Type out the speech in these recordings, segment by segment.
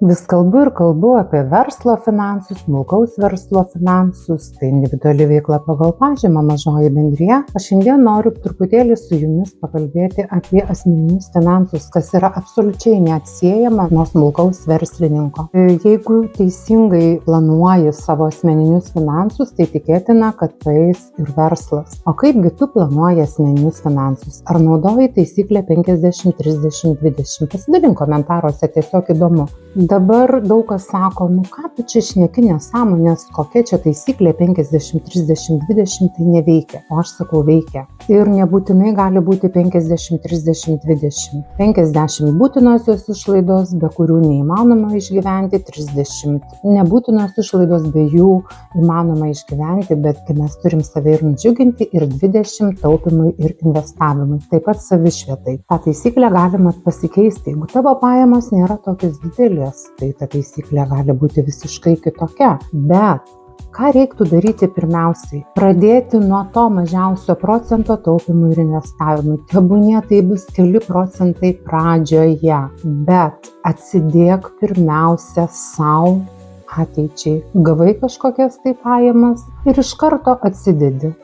Vis kalbu ir kalbu apie verslo finansus, smulkaus verslo finansus, tai individuali veikla pagal pažymą, mažoji bendrija. Aš šiandien noriu truputėlį su jumis pakalbėti apie asmeninius finansus, kas yra absoliučiai neatsiejama nuo smulkaus verslininko. Jeigu teisingai planuoji savo asmeninius finansus, tai tikėtina, kad praeis ir verslas. O kaipgi tu planuoji asmeninius finansus? Ar naudoji taisyklę 50-30-20? Pasidalink komentaruose, tiesiog įdomu. Dabar daug kas sako, ką tu čia šneki nesąmonės, kokia čia taisyklė 50-30-20, tai neveikia. O aš sakau, veikia. Ir nebūtinai gali būti 50-30-20. 50 būtinosios išlaidos, be kurių neįmanoma išgyventi, 30 nebūtinos išlaidos, be jų įmanoma išgyventi, bet kai mes turim save ir nudžiuginti, ir 20 taupimui ir investavimui. Taip pat savišvietai. Ta taisyklė galima pasikeisti. Jeigu tavo pajamos nėra tokios didelės, tai ta taisyklė gali būti visiškai kitokia. Bet ką reiktų daryti pirmiausiai? Pradėti nuo to mažiausio procento taupimui ir investavimui. Tebūnie tai bus keli procentai pradžioje, bet atsidėk pirmiausia sau ateičiai. Gavai kažkokias tai pajamas ir iš karto atsidedi.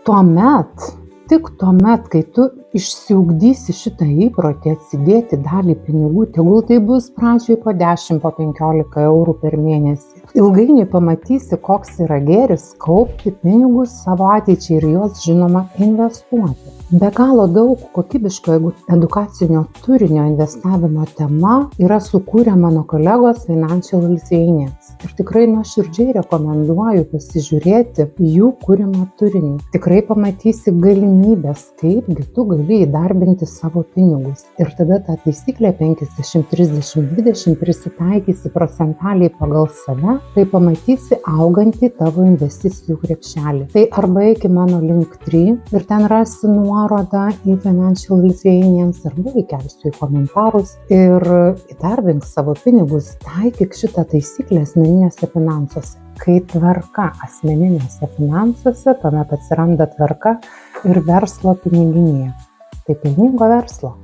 Tik tuomet, kai tu išsiugdysi šitą įprotį atsidėti dalį pinigų, tegul tai bus pradžioj po 10, po 15 eurų per mėnesį. Ilgainiui pamatysi, koks yra gėris kaupti pinigus savo ateičiai ir juos, žinoma, investuoti. Be galo daug kokybiško edukacinio turinio investavimo tema yra sukūrę mano kolegos Financial Lithuanians. Ir tikrai nuoširdžiai rekomenduoju pasižiūrėti jų kūrimą turinį. Tikrai pamatysi galimybės, kaipgi tu gali įdarbinti savo pinigus. Ir tada tą taisyklę 50-30-20 prisitaikysi procentaliai pagal save, tai pamatysi augantį tavo investicijų krepšelį. Tai arba eik į mano Linktree ir ten rasi nuorodą į Financial Lithuanians, arba įkelsiu į komentarus ir įdarbink savo pinigus, taikyk šitą taisyklę asmeniniuose finansuose. Kai tvarka asmeniniuose finansuose, tuomet atsiranda tvarka ir verslo piniginėje. Tai pelningo verslo.